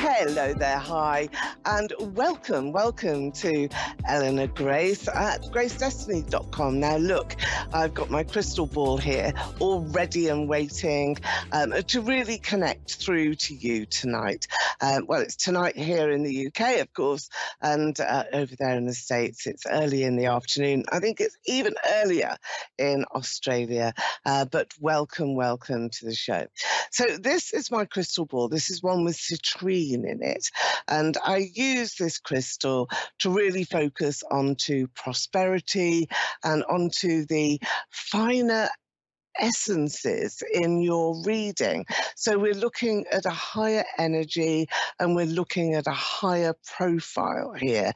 Hello there, hi, and welcome to Eleanor Grace at gracedestiny.com. Now look, I've got my crystal ball here, all ready and waiting to really connect through to you tonight. Well, it's tonight here in the UK, of course, and over there in the States, it's early in the afternoon. I think it's even earlier in Australia, but welcome to the show. So this is my crystal ball. This is one with citrine in it. And I use this crystal to really focus onto prosperity and onto the finer essences in your reading. So we're looking at a higher energy and we're looking at a higher profile here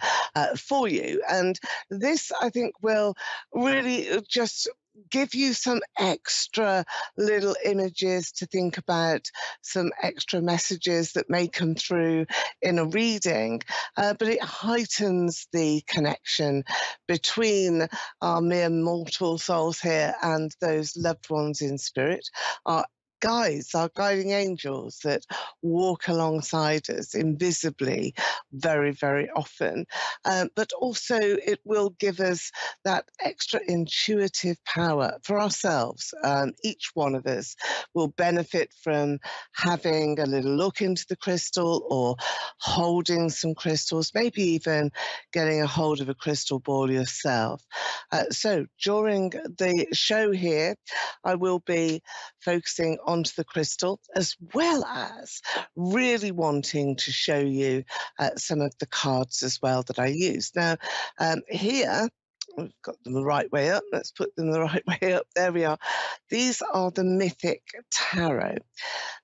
for you. And this, I think, will really just give you some extra little images to think about, some extra messages that may come through in a reading, but it heightens the connection between our mere mortal souls here and those loved ones in spirit, our guides, our guiding angels that walk alongside us invisibly very often. But also it will give us that extra intuitive power for ourselves. Each one of us will benefit from having a little look into the crystal or holding some crystals, maybe even getting a hold of a crystal ball yourself. So during the show here, I will be focusing onto the crystal as well as really wanting to show you some of the cards as well that I use. Now, here, we've got them the right way up. Let's put them the right way up. There we are. These are the Mythic Tarot.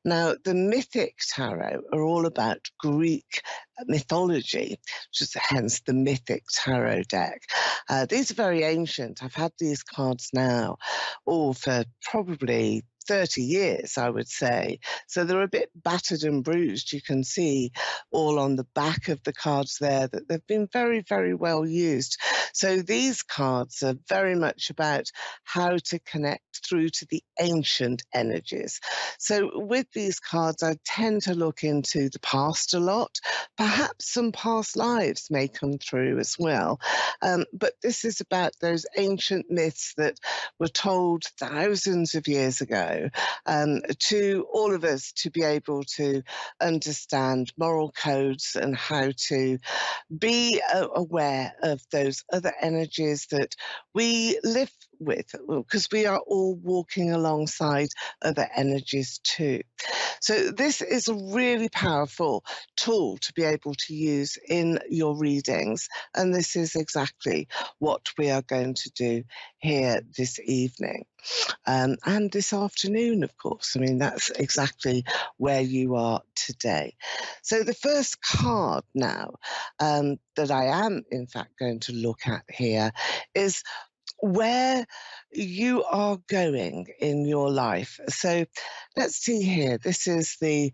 Now, the Mythic Tarot are all about Greek mythology, which is hence the Mythic Tarot deck. These are very ancient. I've had these cards now all for probably 30 years, I would say. So they're a bit battered and bruised. You can see all on the back of the cards there that they've been very well used. So these cards are very much about how to connect through to the ancient energies. So with these cards, I tend to look into the past a lot. Perhaps some past lives may come through as well. But this is about those ancient myths that were told thousands of years ago to all of us to be able to understand moral codes and how to be aware of those other energies that we live with, because we are all walking alongside other energies too. So this is a really powerful tool to be able to use in your readings, and this is exactly what we are going to do here this evening. And this afternoon, of course. I mean, that's exactly where you are today. So the first card now that I am, in fact, going to look at here is where you are going in your life. So let's see here. This is the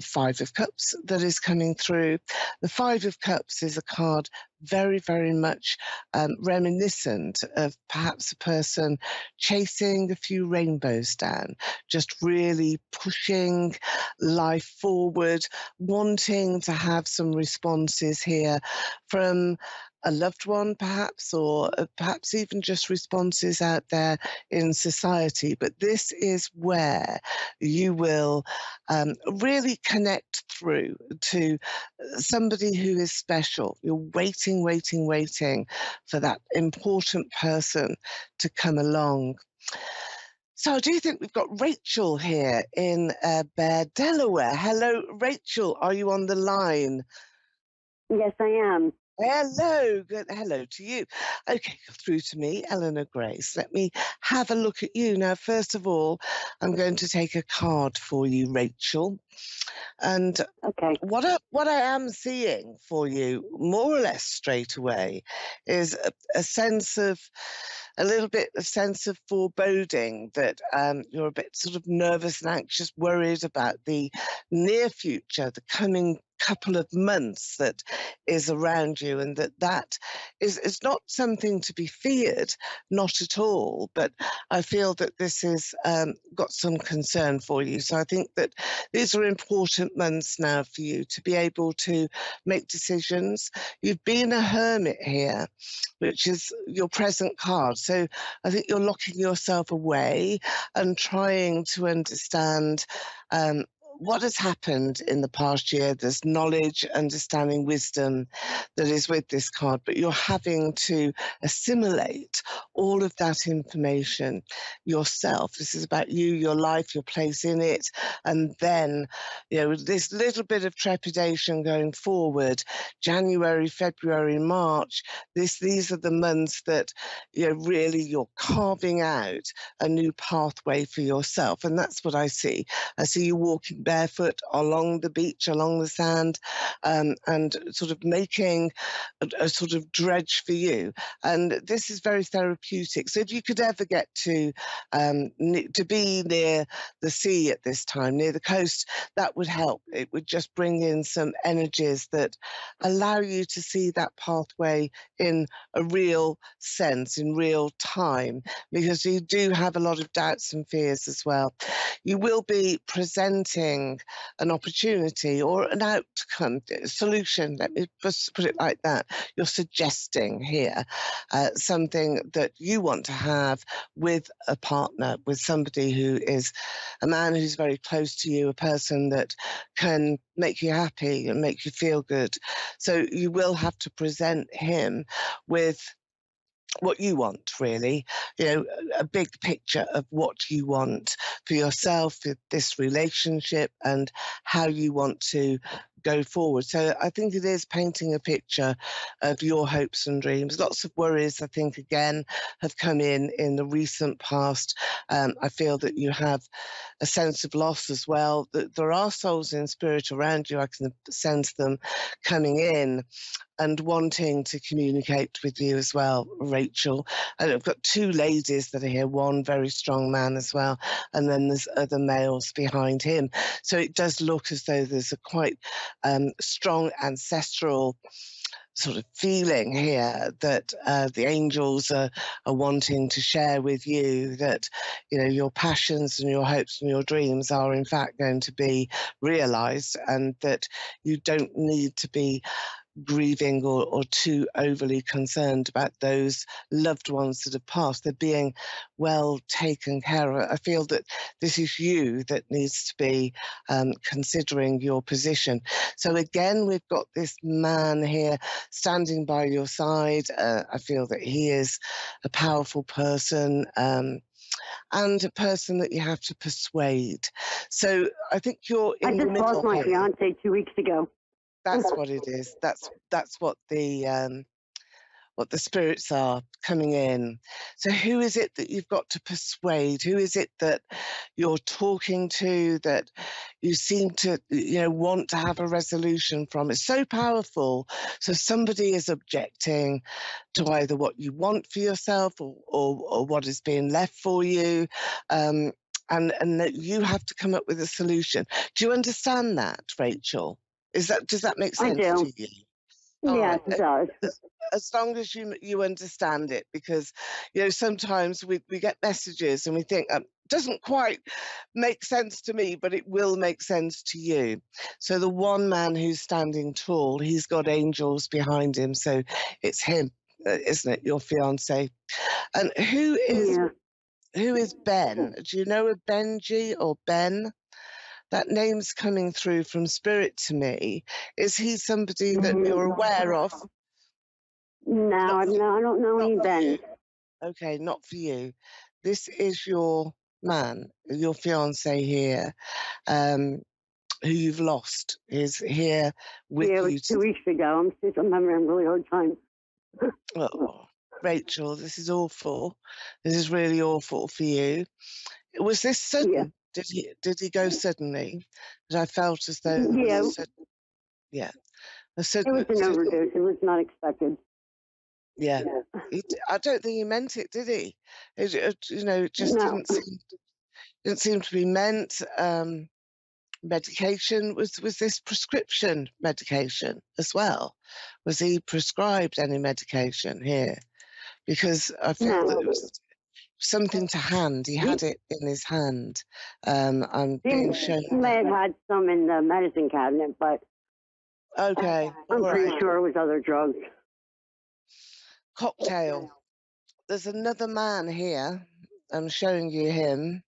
Five of Cups that is coming through. The Five of Cups is a card very much reminiscent of perhaps a person chasing a few rainbows down, just really pushing life forward, wanting to have some responses here from a loved one perhaps, or perhaps even just responses out there in society. But this is where you will really connect through to somebody who is special. You're waiting for that important person to come along. So I do think we've got Rachel here in Bear, Delaware. Hello, Rachel. Are you on the line? Yes, I am. Hello, good. Hello to you. Okay, through to me, Eleanor Grace. Let me have a look at you. Now, first of all, I'm going to take a card for you, Rachel. And okay, what I am seeing for you, more or less straight away, is a little bit of sense of foreboding that you're a bit sort of nervous and anxious, worried about the near future, the coming couple of months that is around you, and that is not something to be feared, not at all. But I feel that this has got some concern for you. So I think that these are important months now for you to be able to make decisions. You've been a hermit here, which is your present card. So I think you're locking yourself away and trying to understand what has happened in the past year. There's knowledge, understanding, wisdom that is with this card, but you're having to assimilate all of that information yourself. This is about you, your life, your place in it, and then, this little bit of trepidation going forward, January, February, March, these are the months that, really you're carving out a new pathway for yourself. And that's what I see. I see you walking barefoot along the beach, along the sand, and sort of making a sort of dredge for you. And this is very therapeutic. So if you could ever get to be near the sea at this time, near the coast, that would help. It would just bring in some energies that allow you to see that pathway in a real sense, in real time, because you do have a lot of doubts and fears as well. You will be presenting an opportunity or an outcome, a solution, let me just put it like that. You're suggesting here something that you want to have with a partner, with somebody who is a man who's very close to you, a person that can make you happy and make you feel good. So you will have to present him with what you want, really, a big picture of what you want for yourself, for this relationship, and how you want to go forward. So I think it is painting a picture of your hopes and dreams. Lots of worries, I think, again, have come in the recent past. I feel that you have a sense of loss as well. That there are souls in spirit around you. I can sense them coming in and wanting to communicate with you as well, Rachel. And I've got two ladies that are here, one very strong man as well, and then there's other males behind him. So it does look as though there's a quite strong ancestral sort of feeling here that the angels are wanting to share with you, that your passions and your hopes and your dreams are in fact going to be realized, and that you don't need to be grieving or too overly concerned about those loved ones that have passed. They're being well taken care of. I feel that this is you that needs to be considering your position. So again, we've got this man here standing by your side. I feel that he is a powerful person. And a person that you have to persuade. So I think you're in the middle. I just lost my here. fiance 2 weeks ago. That's what it is. That's what the spirits are coming in. So who is it that you've got to persuade? Who is it that you're talking to, that you seem to want to have a resolution from? It's so powerful. So somebody is objecting to either what you want for yourself or what is being left for you. And that you have to come up with a solution. Do you understand that, Rachel? Does that make sense to you? All Yes, right. it does. As long as you understand it, because sometimes we get messages and we think doesn't quite make sense to me, but it will make sense to you. So the one man who's standing tall, he's got angels behind him, so it's him, isn't it, your fiance? And who is Ben? Do you know a Benji or Ben? That name's coming through from spirit to me. Is he somebody that you're aware of? No, I don't know any Ben. Okay, not for you. This is your man, your fiance here, who you've lost, is here with Yeah, it you. was 2 weeks ago. I'm having a really hard time. Oh, Rachel, this is awful. This is really awful for you. Was this sudden? Yeah. Did he go suddenly? That I felt as though Yeah. yeah. It was an overdose. It was not expected. Yeah. I don't think he meant it, did he? It just No. didn't seem to be meant. medication? Was this prescription medication as well? Was he prescribed any medication here? Because I feel that it No. was something to hand. He had it in his hand. I'm He being shown may that. have had some in the medicine cabinet, but Okay, I'm all pretty right. sure it was other drugs. Cocktail. There's another man here. I'm showing you him,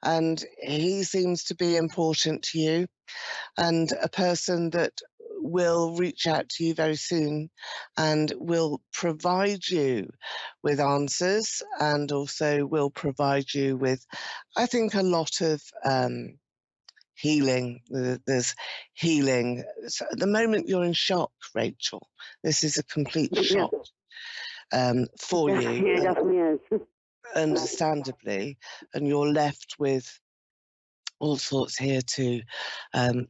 and he seems to be important to you, and a person that will reach out to you very soon and will provide you with answers, and also will provide you with, I think, a lot of healing. There's healing. So at the moment, you're in shock, Rachel. This is a complete Yeah, shock for yeah, you, it and definitely is. understandably, and you're left with all sorts here to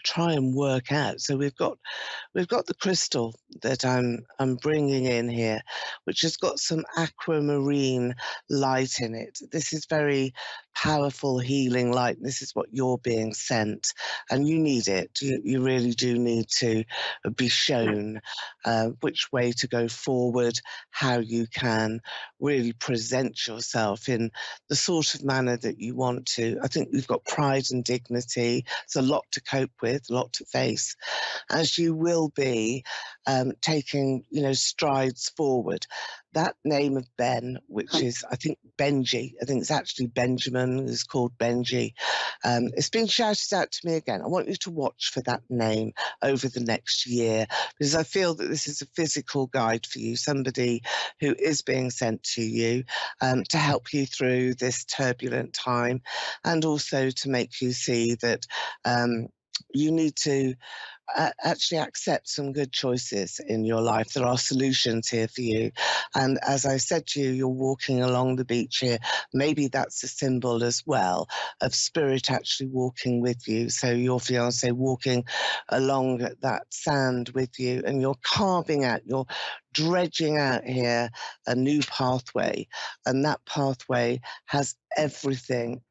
try and work out. So we've got the crystal that I'm bringing in here, which has got some aquamarine light in it. This is very powerful healing light. This is what you're being sent, and you need it. You really do need to be shown which way to go forward, how you can really present yourself in the sort of manner that you want to. I think you've got pride and dignity. It's a lot to cope with, a lot to face, as you will be taking, strides forward. That name of Ben, which is, I think, Benji, I think it's actually Benjamin, is called Benji. It's been shouted out to me again. I want you to watch for that name over the next year, because I feel that this is a physical guide for you, somebody who is being sent to you to help you through this turbulent time, and also to make you see that you need to actually accept some good choices in your life. There are solutions here for you. And as I said to you, you're walking along the beach here. Maybe that's a symbol as well of spirit actually walking with you. So your fiance walking along that sand with you, and you're carving out, you're dredging out here a new pathway. And that pathway has everything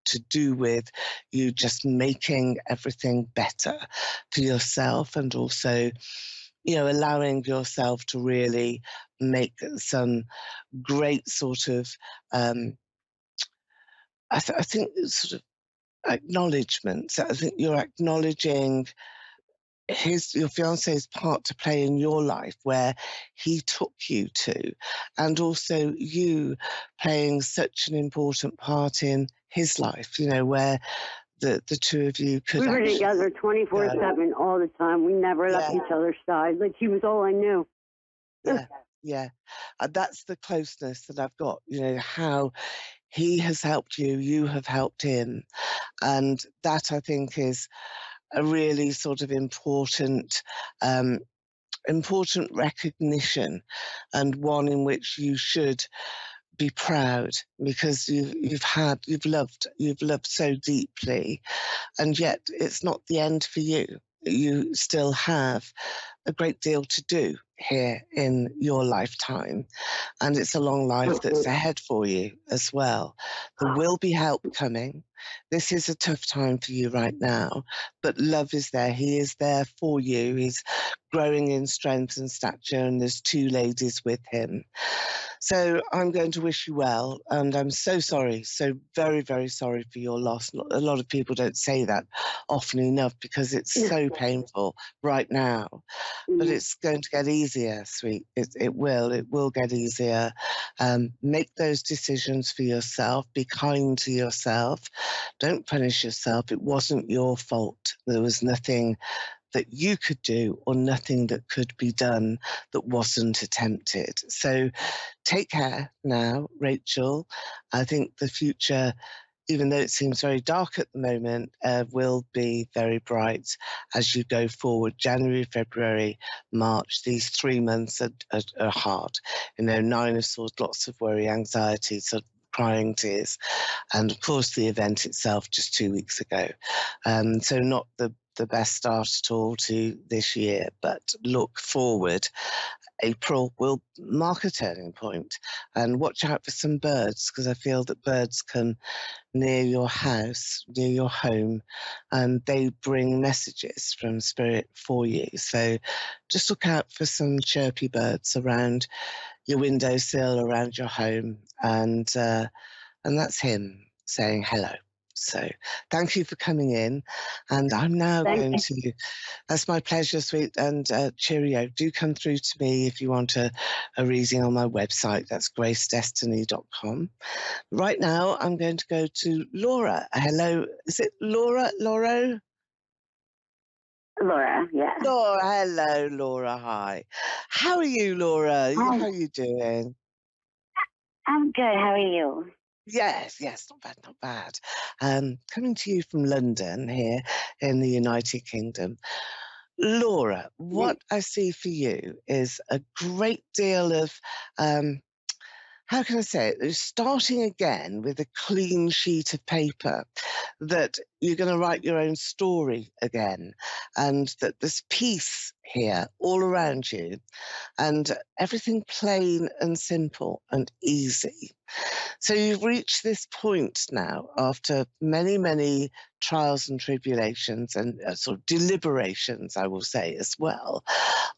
to do with you just making everything better for yourself, and also, allowing yourself to really make some great sort of, I think, sort of acknowledgements. I think you're acknowledging your fiance's part to play in your life, where he took you to, and also you playing such an important part in his life, where the two of you could We were actually together go. 24/7 all the time. We never left Yeah, each other's side. Like, he was all I knew. yeah, yeah. And that's the closeness that I've got, how he has helped you, you have helped him. And that, I think, is a really sort of um, important recognition, and one in which you should be proud, because you've loved so deeply, and yet it's not the end for you. You still have a great deal to do here in your lifetime, and it's a long life that's ahead for you as well. There will be help coming. This is a tough time for you right now, but love is there. He is there for you. He's growing in strength and stature, and there's two ladies with him. So I'm going to wish you well, and I'm so sorry, so very, very sorry for your loss. A lot of people don't say that often enough, because it's so painful right now, but it's going to get easier, sweet. It will get easier. Make those decisions for yourself. Be kind to yourself. Don't punish yourself. It wasn't your fault. There was nothing that you could do, or nothing that could be done that wasn't attempted. So take care now, Rachel. I think the future, even though it seems very dark at the moment, will be very bright as you go forward. January, February, March, these 3 months are hard. Nine of Swords, lots of worry, anxiety, sort of crying tears, and of course the event itself just 2 weeks ago. So not the best start at all to this year, but look forward April will mark a turning point. And watch out for some birds, because I feel that birds come near your house, near your home, and they bring messages from spirit for you. So just look out for some chirpy birds around your windowsill, around your home, and that's him saying hello. So thank you for coming in, and I'm now Thank going you. to. That's my pleasure, sweet, and cheerio. Do come through to me if you want a reading on my website. That's gracedestiny.com. Right now, I'm going to go to Laura. Hello, is it Laura? Laura? Laura, yeah. Laura, hello, Laura. Hi. How are you, Laura? Hi, How are you doing? I'm good. How are you? Yes, yes, not bad, not bad. Coming to you from London here in the United Kingdom. Laura, Mhm. what I see for you is a great deal of, um, how can I say it? Starting again with a clean sheet of paper, that you're going to write your own story again, and that there's peace here all around you, and everything plain and simple and easy. So you've reached this point now after many, many trials and tribulations and sort of deliberations, I will say as well,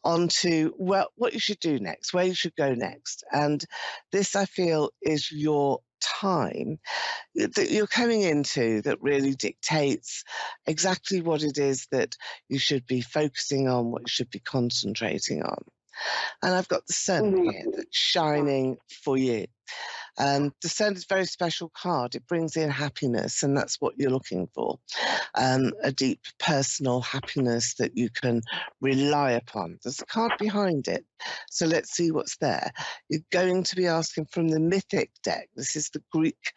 onto, well, what you should do next, where you should go next. And this, I feel, is your time that you're coming into that really dictates exactly what it is that you should be focusing on, what you should be concentrating on. And I've got the sun here Mhm. that's shining for you. And the sun is a very special card. It brings in happiness, and that's what you're looking for. A deep personal happiness that you can rely upon. There's a card behind it. So let's see what's there. You're going to be asking from the mythic deck. This is the Greek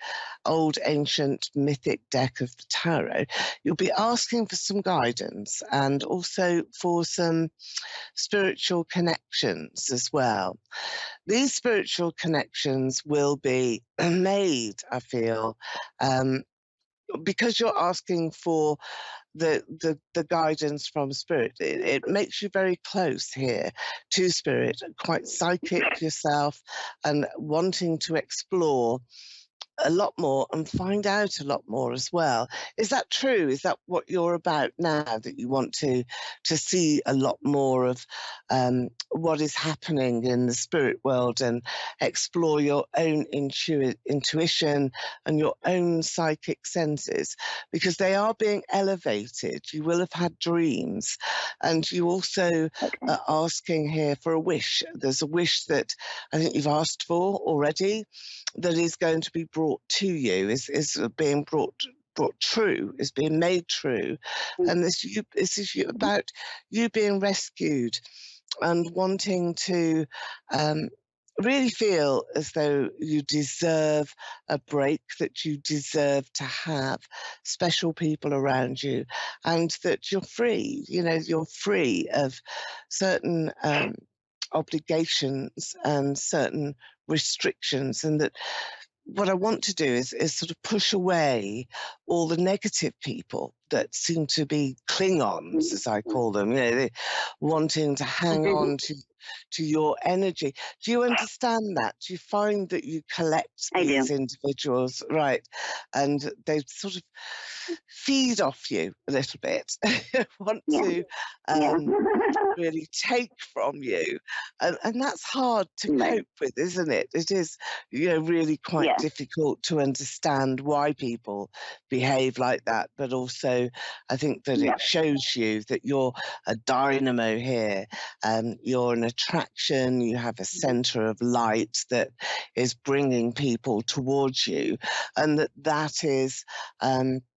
old ancient mythic deck of the tarot. You'll be asking for some guidance and also for some spiritual connections as well. These spiritual connections will be made, I feel, um, because you're asking for the guidance from spirit. It makes you very close here to spirit, quite psychic yourself, and wanting to explore a lot more and find out a lot more as well. Is that true? Is that what you're about now, that you want to see a lot more of what is happening in the spirit world and explore your own intuition and your own psychic senses, because they are being elevated? You will have had dreams, and you also Okay. are asking here for a wish. There's a wish that I think you've asked for already, that is going to be brought to you, is being brought true, is being made true. And this is you, Mhm. about you being rescued and wanting to really feel as though you deserve a break, that you deserve to have special people around you, and that you're free. You know, you're free of certain obligations and certain restrictions, and that what I want to do is sort of push away all the negative people that seem to be Klingons, as I call them, you know, they wanting to hang on to your energy. Do you understand that? Do you find that you collect I these do. individuals, right, and they sort of feed off you a little bit, want Yeah. to Yeah. really take from you, and that's hard to Right. cope with, isn't it? It is, you know, really quite Yeah. difficult to understand why people behave like that, but also I think that Yeah. it shows you that you're a dynamo here. You're an attraction, you have a center of light that is bringing people towards you, and that is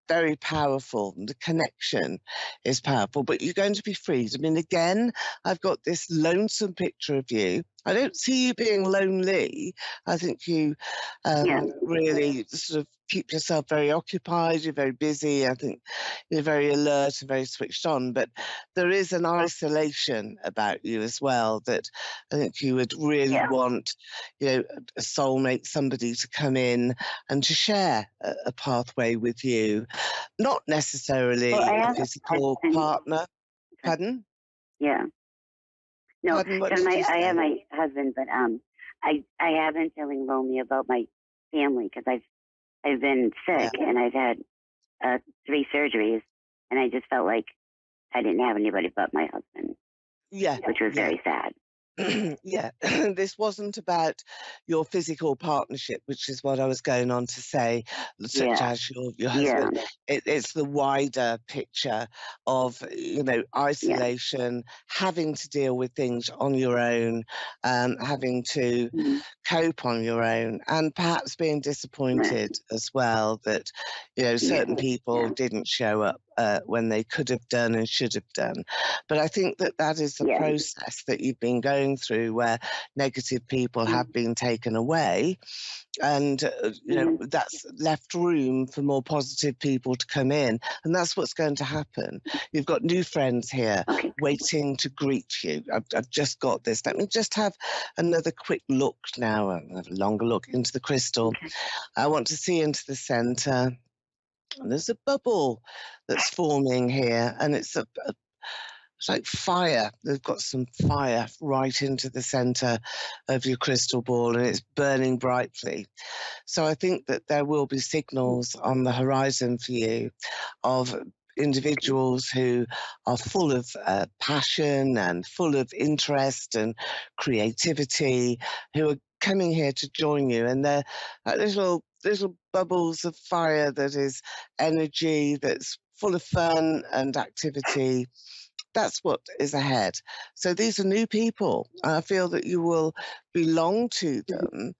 very powerful. The connection is powerful, but you're going to be freed. I mean, again, I've got this lonesome picture of you. I don't see you being lonely. I think you Yeah. really sort of keep yourself very occupied. You're very busy. I think you're very alert and very switched on. But there is an isolation about you as well, that I think you would really Yeah. want, you know, a soulmate, somebody to come in and to share a pathway with you. Not Well, I necessarily a have a physical question. partner. Okay. Pardon? Yeah. No, Pardon, what because did you I have say? my husband, but I have been feeling lonely about my family because I've been Yeah, sick and I've had 3 surgeries, and I just felt like I didn't have anybody but my husband, yeah, which was yeah. very sad. Yeah, this wasn't about your physical partnership, which is what I was going on to say, such Yeah, as your yeah, husband. It's the wider picture of, yeah, isolation, having to deal with things on your own, having to mm-hmm. cope on your own, and perhaps being Right, disappointed as well that, yeah, certain people yeah, didn't show up when they could have done and should have done. But I think that that is the yeah, process that you've been going through where negative people have mm-hmm. been taken away, and Mm-hmm. that's left room for more positive people to come in, and that's what's going to happen. You've got new friends here Okay, waiting to greet you. I've just got this. Let me just have another quick look now, have a longer look into the crystal. okay, I want to see into the center, and there's a bubble that's forming here, and it's like fire. They've got some fire right into the center of your crystal ball, and it's burning brightly. So I think that there will be signals on the horizon for you of individuals who are full of passion and full of interest and creativity, who are coming here to join you, and they're little bubbles of fire that is energy, that's full of fun and activity. That's what is ahead. So these are new people. I feel that you will belong to mm-hmm. them,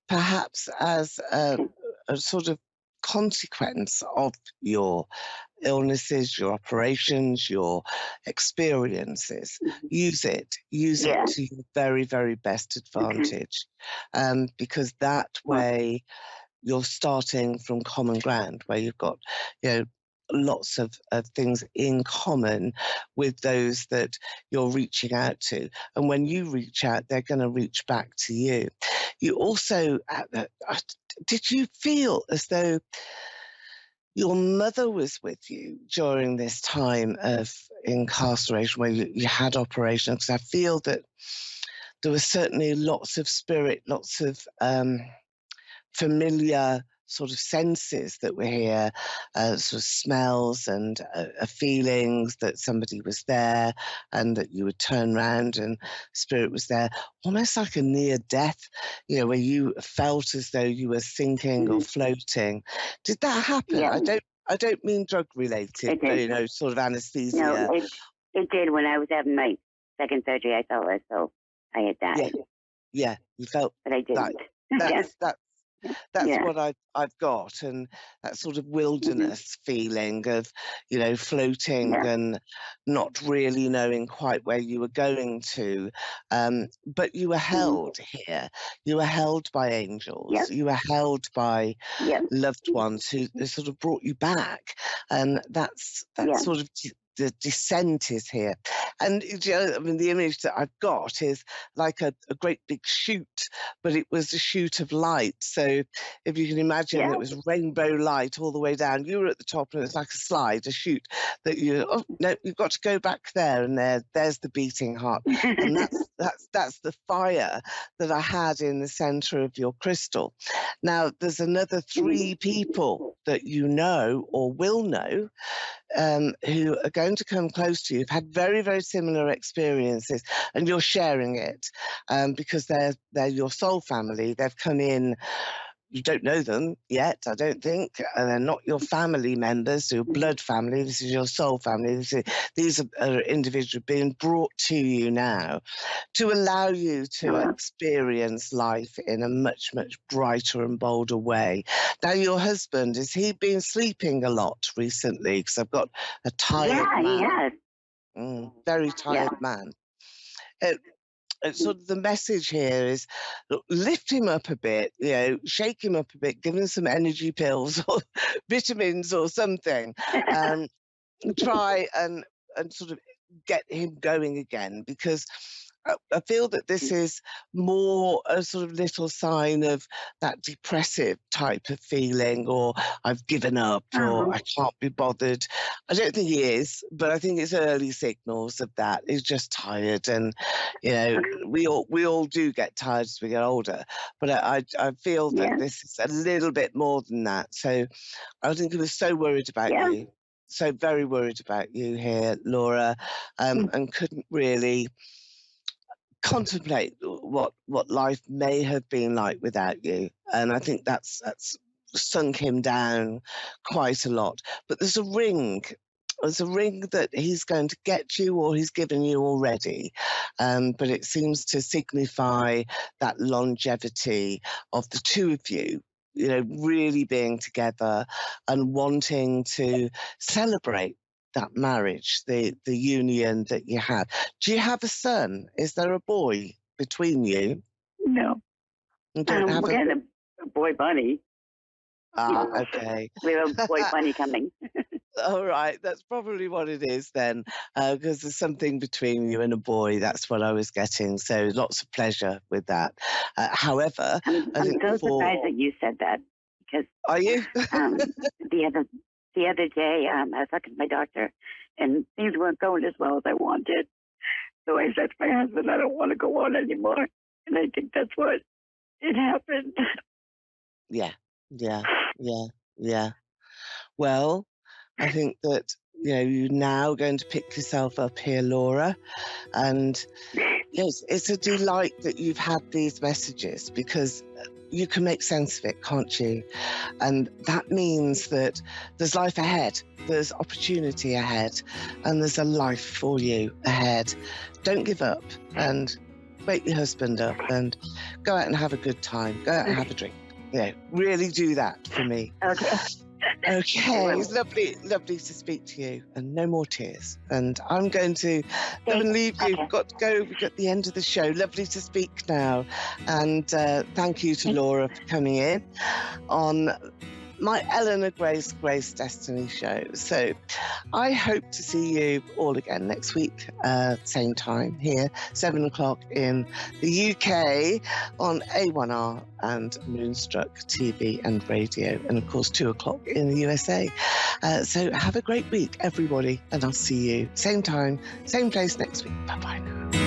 perhaps as Okay, a sort of consequence of your illnesses, your operations, your experiences. mm-hmm. Use it Yeah, to your very, very best okay, advantage, because that well, way you're starting from common ground where you've got, you know, lots of things in common with those that you're reaching out to. And when you reach out, they're going to reach back to you. You also, did you feel as though your mother was with you during this time of incarceration where you had operation? Because I feel that there was certainly lots of spirit, lots of familiar sort of senses that were here, sort of smells and feelings that somebody was there, and that you would turn around and spirit was there, almost like a near death, where you felt as though you were sinking or mm-hmm. floating. Did that happen? Yeah, I don't mean drug related, it did. sort of No, anesthesia. it did. When I was having my second surgery, I felt as though I had Yeah, died, yeah, you felt but I like didn't. Yeah, that's yeah, what I've got, and that sort of mm-hmm. wilderness feeling of, floating Yeah, and not really knowing quite where you were going to. But you were mm-hmm. held here. You were held by angels. Yep, You were held by yep, loved ones who sort of brought you back, and that's yeah, sort of the descent is here. And I mean, the image that I've got is like a great big chute, but it was a chute of light. So if you can imagine, yeah, it was rainbow light all the way down. You were at the top, and it was like a slide, a chute that oh no, you've got to go back there, and there's the beating heart, and that's the fire that I had in the center of your crystal. Now there's another mm-hmm. 3 people that you know or will know, who are going to come close to you, have had very, very similar experiences, and you're sharing it, because they're your soul family. They've come in. You don't know them yet, I don't think. They're not your family members, your blood family. This is your soul family. These are individuals being brought to you now to allow you to Hello. experience life in a much, much brighter and bolder way. Now, your husband, has he been sleeping a lot recently? Because I've got a tired Yeah, he man, has. very Yeah, tired man. Uh, sort of the message here is, look, lift him up a bit, shake him up a bit, give him some energy pills or vitamins or something. Try and sort of get him going again, because I feel that this is more a sort of little sign of that depressive type of feeling, or I've given up, or I can't be bothered. I don't think he is, but I think it's early signals of that. He's just tired, and we all do get tired as we get older. But I feel that this is a little bit more than that. So I think he was so worried about you. So very worried about you here, Laura, and couldn't really contemplate what life may have been like without you. And I think that's sunk him down quite a lot. But there's a ring. There's a ring that he's going to get you, or he's given you already. But it seems to signify that longevity of the two of you, really being together and wanting to celebrate that marriage, the union that you have. Do you have a son? Is there a boy between you? No. You don't have we're getting a boy bunny. Okay. We have a boy bunny coming. All right, that's probably what it is then, because there's something between you and a boy. That's what I was getting. So lots of pleasure with that. However, I'm so surprised that you said that, because are you? the other day, I was talking to my doctor, and things weren't going as well as I wanted. So I said to my husband, I don't want to go on anymore. And I think that's what it happened. Yeah. Well, I think that, you're now going to pick yourself up here, Laura. And yes, it's a delight that you've had these messages, because you can make sense of it, can't you? And that means that there's life ahead, there's opportunity ahead, and there's a life for you ahead. Don't give up, and wake your husband up, and go out and have a good time. Go out and have a drink. Really do that for me. Okay, it's lovely to speak to you, and no more tears. And I'm going to leave you. We've got to go. We've got the end of the show. Lovely to speak now. And thank you to Laura for coming in on my Eleanor Grace Destiny show. So I hope to see you all again next week, same time here, 7 o'clock in the UK on A1R and Moonstruck TV and radio, and of course 2 o'clock in the USA. So have a great week, everybody, and I'll see you same time, same place next week. Bye-bye now.